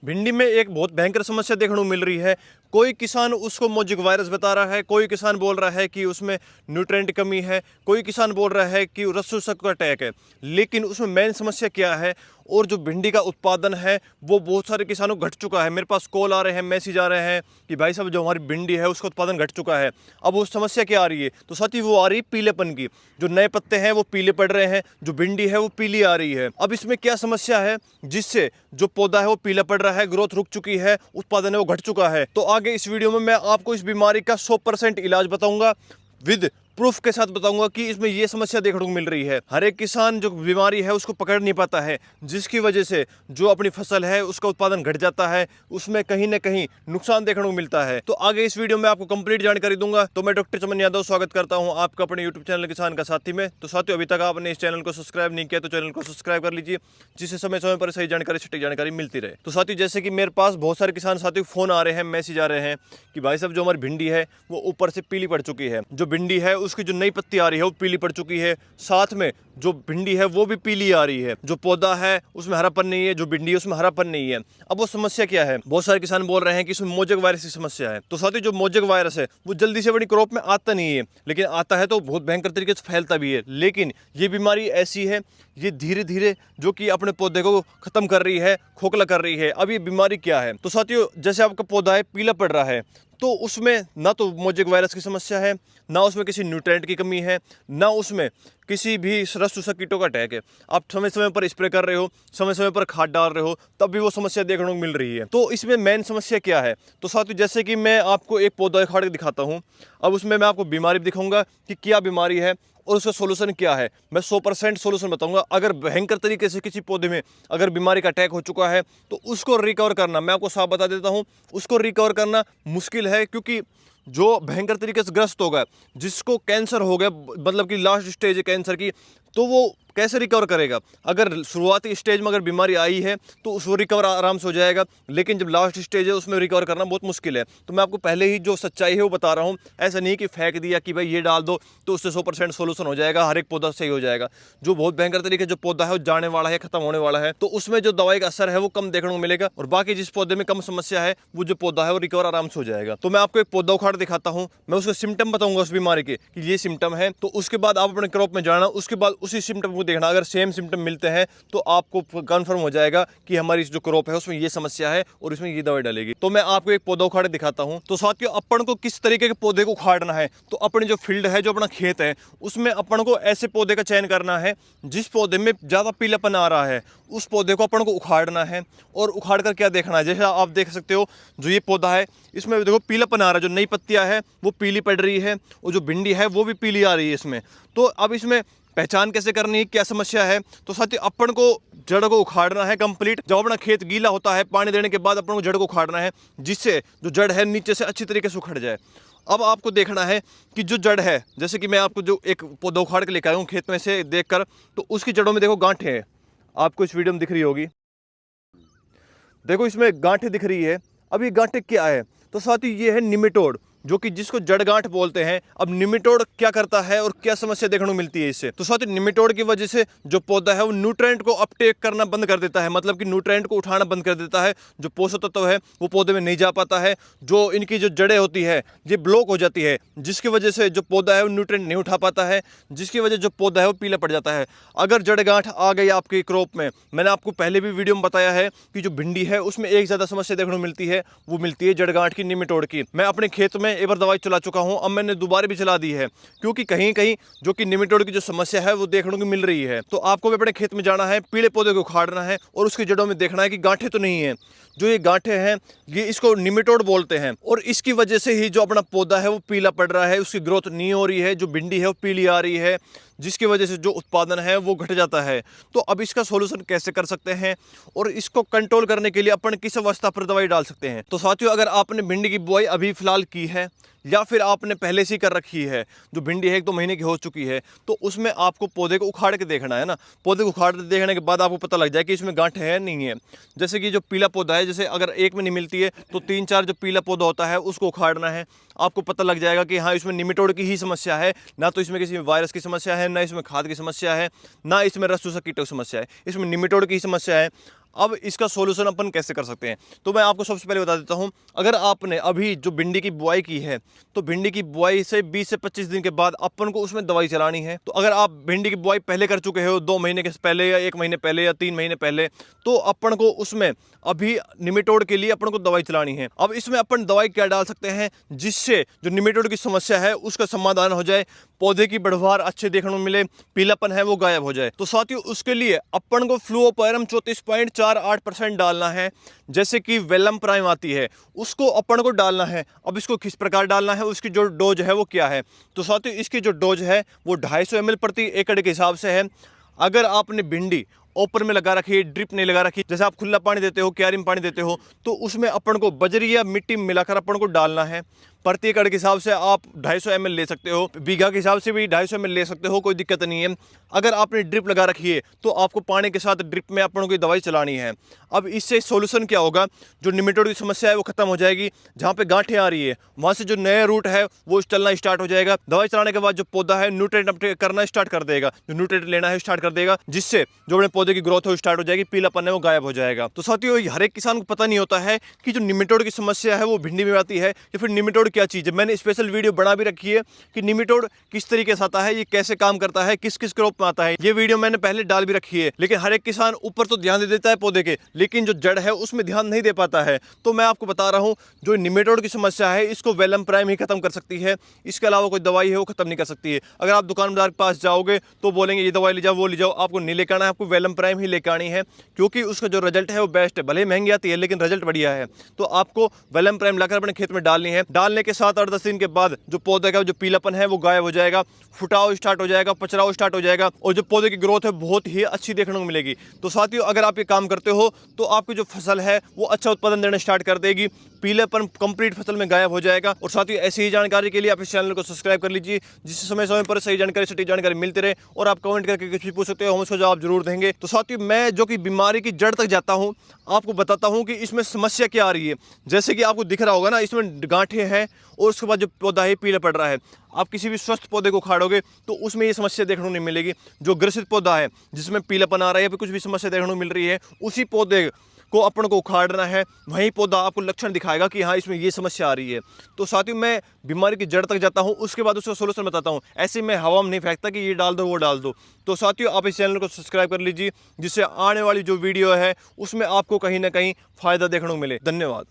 भिंडी में एक बहुत भयंकर समस्या देखने को मिल रही है। कोई किसान उसको मोजिक वायरस बता रहा है, कोई किसान बोल रहा है कि उसमें न्यूट्रेंट कमी है, कोई किसान बोल रहा है कि रस्सू शक का अटैक है। लेकिन उसमें मेन समस्या क्या है? और जो भिंडी का उत्पादन है वो बहुत सारे किसानों घट चुका है। मेरे पास कॉल आ रहे हैं, मैसेज आ रहे हैं कि भाई साहब जो हमारी भिंडी है उसका उत्पादन घट चुका है। अब वो समस्या क्या आ रही है? तो साथ ही वो आ रही है पीलेपन की। जो नए पत्ते हैं वो पीले पड़ रहे हैं, जो भिंडी है वो पीली आ रही है। अब इसमें क्या समस्या है जिससे जो पौधा है वो पीला पड़ रहा है, ग्रोथ रुक चुकी है, उत्पादन है वो घट चुका है? तो आगे इस वीडियो में मैं आपको इस बीमारी का 100% इलाज बताऊंगा, विद प्रूफ के साथ बताऊंगा कि इसमें ये समस्या देखने को मिल रही है। हर एक किसान जो बीमारी है उसको पकड़ नहीं पाता है, जिसकी वजह से जो अपनी फसल है उसका उत्पादन घट जाता है, उसमें कहीं ना कहीं नुकसान देखने को मिलता है। तो आगे इस वीडियो में आपको कंप्लीट जानकारी दूंगा। तो मैं डॉक्टर चमन यादव स्वागत करता हूं आपका अपने यूट्यूब चैनल किसान का साथी में। तो साथियों, अभी तक आपने इस चैनल को सब्सक्राइब नहीं किया तो चैनल को सब्सक्राइब कर लीजिए, जिससे समय समय पर सही जानकारी, सटीक जानकारी मिलती रहे। तो साथियों, जैसे कि मेरे पास बहुत सारे किसान साथियों फोन आ रहे हैं, मैसेज आ रहे हैं कि भाई साहब जो हमारी भिंडी है वो ऊपर से पीली पड़ चुकी है, जो भिंडी है उसकी जो नई पत्ती आ रही है वो पीली पड़ चुकी है, साथ में जो भिंडी है वो भी पीली आ रही है, जो पौधा है उसमें हरापन नहीं है, जो भिंडी है उसमें हरापन नहीं है। अब वो समस्या क्या है? बहुत सारे किसान बोल रहे हैं कि इसमें मोजक वायरस की समस्या है। तो साथियों, जो मोजक वायरस है वो जल्दी से बड़ी क्रॉप में आता नहीं है, लेकिन आता है तो बहुत भयंकर तरीके से फैलता भी है। लेकिन ये बीमारी ऐसी है, ये धीरे धीरे जो कि अपने पौधे को खत्म कर रही है, खोखला कर रही है। अब ये बीमारी क्या है? तो साथियों, जैसे आपका पौधा है पीला पड़ रहा है, तो उसमें ना तो मोजिक वायरस की समस्या है, ना उसमें किसी न्यूट्रेंट की कमी है, ना उसमें किसी भी रस चूसक कीटों का अटैक है। आप समय समय पर स्प्रे कर रहे हो, समय समय पर खाद डाल रहे हो, तब भी वो समस्या देखने को मिल रही है। तो इसमें मेन समस्या क्या है? तो साथियों, जैसे कि मैं आपको एक पौधा उखाड़ के दिखाता हूँ। अब उसमें मैं आपको बीमारी भी दिखाऊंगा कि क्या बीमारी है और उसका सोल्यूशन क्या है। मैं 100% सोल्यूशन बताऊंगा। अगर भयंकर तरीके से किसी पौधे में अगर बीमारी का अटैक हो चुका है तो उसको रिकवर करना, मैं आपको साफ बता देता हूं, उसको रिकवर करना मुश्किल है। क्योंकि जो भयंकर तरीके से ग्रस्त होगा, जिसको कैंसर हो गया, मतलब कि लास्ट स्टेज है कैंसर की, तो वो कैसे रिकवर करेगा? अगर शुरुआती स्टेज में अगर बीमारी आई है तो उसको रिकवर आराम से हो जाएगा, लेकिन जब लास्ट स्टेज है उसमें रिकवर करना बहुत मुश्किल है। तो मैं आपको पहले ही जो सच्चाई है वो बता रहा हूँ। ऐसा नहीं कि फेंक दिया कि भाई ये डाल दो तो उससे 100% सोल्यूशन हो जाएगा, हर एक पौधा सही हो जाएगा। जो बहुत भयंकर तरीके जो पौधा है वो जाने वाला है, खत्म होने वाला है, तो उसमें जो दवाई का असर है वो कम देखने को मिलेगा, और बाकी जिस पौधे में कम समस्या है वो जो पौधा है वो रिकवर आराम से हो जाएगा। तो मैं आपको एक पौधा उखाड़ दिखाता हूँ, मैं उसके सिम्टम बताऊंगा उस बीमारी के कि ये सिम्टम है। तो उसके बाद आप अपने क्रॉप में जाना, उसके बाद उसी सिम्टम को देखना। अगर सेम सिम्टम मिलते हैं तो आपको कंफर्म हो जाएगा कि हमारी जो क्रॉप है उसमें ये समस्या है और इसमें ये दवाई डालेगी। तो मैं आपको एक पौधा उखाड़ दिखाता हूं। तो साथियों, अपन को किस तरीके के पौधे को उखाड़ना है? तो अपनी जो फील्ड है, जो अपना खेत है, उसमें अपन को ऐसे पौधे का चयन करना है जिस पौधे में ज्यादा पीलापन आ रहा है, उस पौधे को अपन को उखाड़ना है। और उखाड़ कर क्या देखना है? जैसे आप देख सकते हो, जो ये पौधा है इसमें देखो पीलापन आ रहा है, जो नई पत्तियां है वो पीली पड़ रही है, और जो भिंडी है वो भी पीली आ रही है इसमें। तो अब इसमें पहचान कैसे करनी है, क्या समस्या है? तो साथियों, अपन को जड़ को उखाड़ना है कंप्लीट। जब अपना खेत गीला होता है, पानी देने के बाद अपन को जड़ को उखाड़ना है, जिससे जो जड़ है नीचे से अच्छी तरीके से उखड़ जाए। अब आपको देखना है कि जो जड़ है, जैसे कि मैं आपको जो एक पौधा उखाड़ के लेकर आया हूँ खेत में से देखकर, तो उसकी जड़ों में देखो गांठें हैं, आपको इस वीडियो में दिख रही होगी। देखो इसमें गांठें दिख रही है। अब ये गांठें क्या है? तो साथियों, ये है निमेटोड, जो कि जिसको जड़ गांठ बोलते हैं। अब निमेटोड क्या करता है और क्या समस्या देखने को मिलती है इससे? तो साथियों, निमेटोड की वजह से जो पौधा है वो न्यूट्रेंट को अपटेक करना बंद कर देता है, मतलब कि न्यूट्रेंट को उठाना बंद कर देता है। जो पोषक तत्व है वो पौधे में नहीं जा पाता है, जो इनकी जो जड़ें होती है ये ब्लॉक हो जाती है, जिसकी वजह से जो पौधा है वो न्यूट्रेंट नहीं उठा पाता है, जिसकी वजह से जो पौधा है वो पीला पड़ जाता है। अगर जड़ गांठ आ गई आपकी क्रॉप में, मैंने आपको पहले भी वीडियो में बताया है कि जो भिंडी है उसमें एक ज्यादा समस्या देखने को मिलती है, वो मिलती है जड़ गांठ की, निमेटोड की। मैं अपने खेत में एक बार दवाई चला चुका हूं, अब मैंने दोबारा भी चला दी है, क्योंकि कहीं कहीं जो कि निमेटोड की जो समस्या है वो देखने को मिल रही है। तो आपको भी अपने खेत में जाना है, पीले पौधे को उखाड़ना है और उसकी जड़ों में देखना है कि गांठें तो नहीं है। जो ये गांठें हैं ये इसको निमेटोड बोलते हैं, और इसकी वजह से ही जो अपना पौधा है वो पीला पड़ रहा है, उसकी ग्रोथ नहीं हो रही है, जो भिंडी है वो पीली आ रही है, जिसकी वजह से जो उत्पादन है वो घट जाता है। तो अब इसका सॉल्यूशन कैसे कर सकते हैं और इसको कंट्रोल करने के लिए अपन किस अवस्था पर दवाई डाल सकते हैं? तो साथियों, अगर आपने भिंडी की बुआई अभी फिलहाल की है या फिर आपने पहले से ही कर रखी है, जो भिंडी है 1-2 महीने की हो चुकी है, तो उसमें आपको पौधे को उखाड़ के देखना है ना। पौधे को उखाड़ के देखने के बाद आपको पता लग जाए कि इसमें गांठ है नहीं है। जैसे कि जो पीला पौधा है, जैसे अगर एक में नहीं मिलती है तो 3-4 जो पीला पौधा होता है उसको उखाड़ना है। आपको पता लग जाएगा कि हाँ, इसमें निमेटोड की ही समस्या है, ना तो इसमें किसी वायरस की समस्या है, ना इसमें खाद की समस्या है, ना इसमें रस चूसक कीटों की समस्या है, इसमें निमेटोड की ही समस्या है। अब इसका सोल्यूशन अपन कैसे कर सकते हैं, तो मैं आपको सबसे पहले बता देता हूं। अगर आपने अभी जो भिंडी की बुआई की है, तो भिंडी की बुआई से 20 से 25 दिन के बाद अपन को उसमें दवाई चलानी है। तो अगर आप भिंडी की बुआई पहले कर चुके हो, 2 महीने के पहले या 1 महीने पहले या 3 महीने पहले, तो अपन को उसमें अभी निमेटोड के लिए अपन को दवाई चलानी है। अब इसमें अपन दवाई क्या डाल सकते हैं जिससे जो निमेटोड की समस्या है उसका समाधान हो जाए, पौधे की बढ़वार अच्छे देखने को मिले, पीलापन है वो गायब हो जाए। तो साथियों, उसके लिए अपन को फ्लुओपायरम 34.48% डालना है, जैसे कि वेलम प्राइम आती है, उसको अपन को डालना है। अब इसको किस प्रकार डालना है, उसकी जो डोज है वो क्या है, तो साथियों इसकी जो डोज है वो 250 ml प्रति एकड़ के हिसाब से है। अगर आपने भिंडी ओपन में लगा रखी है, ड्रिप नहीं लगा रखी, जैसे आप खुला पानी देते हो, क्यारी में पानी देते हो, तो उसमें अपन को बजरी या मिट्टी मिलाकर अपन को डालना है। प्रति एकड़ के हिसाब से आप 250 ml ले सकते हो, बीघा के हिसाब से भी 250 ml ले सकते हो, कोई दिक्कत नहीं है। अगर आपने ड्रिप लगा रखी है तो आपको पानी के साथ ड्रिप में अपन को दवाई चलानी है। अब इससे सोल्यूशन क्या होगा, जो निमेटोड की समस्या है वो खत्म हो जाएगी। जहाँ पे गांठें आ रही है वहाँ से जो नया रूट है वो चलना स्टार्ट हो जाएगा। दवाई चलाने के बाद जो पौधा है न्यूट्रिएंट अपटेक करना स्टार्ट कर देगा, जो न्यूट्रिएंट लेना है स्टार्ट कर देगा, जिससे जो अपने पौधे की ग्रोथ हो स्टार्ट हो जाएगी, पीलापन है वो गायब हो जाएगा। तो साथियों, हर एक किसान को पता नहीं होता है कि जो निमेटोड की समस्या है वो भिंडी में आती है या फिर निमेटोड क्या चीज़ है। मैंने स्पेशल वीडियो बना भी रखी है कि निमेटोड किस तरीके से आता है, ये कैसे काम करता है, किस किस क्रॉप में आता है, ये वीडियो मैंने पहले डाल भी रखी है। लेकिन हर एक किसान ऊपर तो ध्यान दे देता है पौधे के, लेकिन जो जड़ है उसमें ध्यान नहीं दे पाता है। तो मैं आपको बता रहा हूं, जो निमेटोड की समस्या है इसको वेलम प्राइम ही खत्म कर सकती है, इसके अलावा कोई दवाई है वो खत्म नहीं कर सकती है। अगर आप दुकानदार के पास जाओगे तो बोलेंगे ये दवाई ले जाओ, वो ले जाओ, आपको नहीं लेकर आना है, आपको वेलम प्राइम ही लेकर आनी है, क्योंकि उसका जो रिजल्ट है वो बेस्ट है। भले महंगी आती है लेकिन रिजल्ट बढ़िया है। तो आपको वेलम प्राइम लाकर अपने खेत में डालनी है। डालने के 7-8-10 दिन के बाद जो पौधे का जो पीलापन है वो गायब हो जाएगा, फुटाव स्टार्ट हो जाएगा, पचराव स्टार्ट हो जाएगा, और जो पौधे की ग्रोथ है बहुत ही अच्छी देखने को मिलेगी। तो साथियों, अगर आप ये काम करते हो तो आपकी जो फसल है वो अच्छा उत्पादन देना स्टार्ट कर देगी, पीलेपन कंप्लीट फसल में गायब हो जाएगा। और साथियों, ऐसी ही जानकारी के लिए आप इस चैनल को सब्सक्राइब कर लीजिए, जिससे समय समय पर सही जानकारी, सटीक जानकारी मिलती रहे। और आप कमेंट करके कुछ भी पूछ सकते हो, हम उसको जवाब जरूर देंगे। तो साथियों, मैं जो कि बीमारी की जड़ तक जाता हूं, आपको बताता हूं कि इसमें समस्या क्या आ रही है। जैसे कि आपको दिख रहा होगा ना, इसमें गांठें हैं और उसके बाद जो पौधा है पीला पड़ रहा है। आप किसी भी स्वस्थ पौधे को उखाड़ोगे तो उसमें ये समस्या देखने को नहीं मिलेगी। जो ग्रसित पौधा है जिसमें पीलापन आ रहा है या फिर कुछ भी समस्या देखने को मिल रही है, उसी पौधे को अपन को उखाड़ना है, वहीं पौधा आपको लक्षण दिखाएगा कि हाँ इसमें ये समस्या आ रही है। तो साथियों, मैं बीमारी की जड़ तक जाता हूँ, उसके बाद उसका सोल्यूशन बताता हूँ। ऐसे में हवा में नहीं फेंकता कि ये डाल दो वो डाल दो। तो साथियों, आप इस चैनल को सब्सक्राइब कर लीजिए, जिससे आने वाली जो वीडियो है उसमें आपको कहीं ना कहीं फ़ायदा देखने को मिले। धन्यवाद।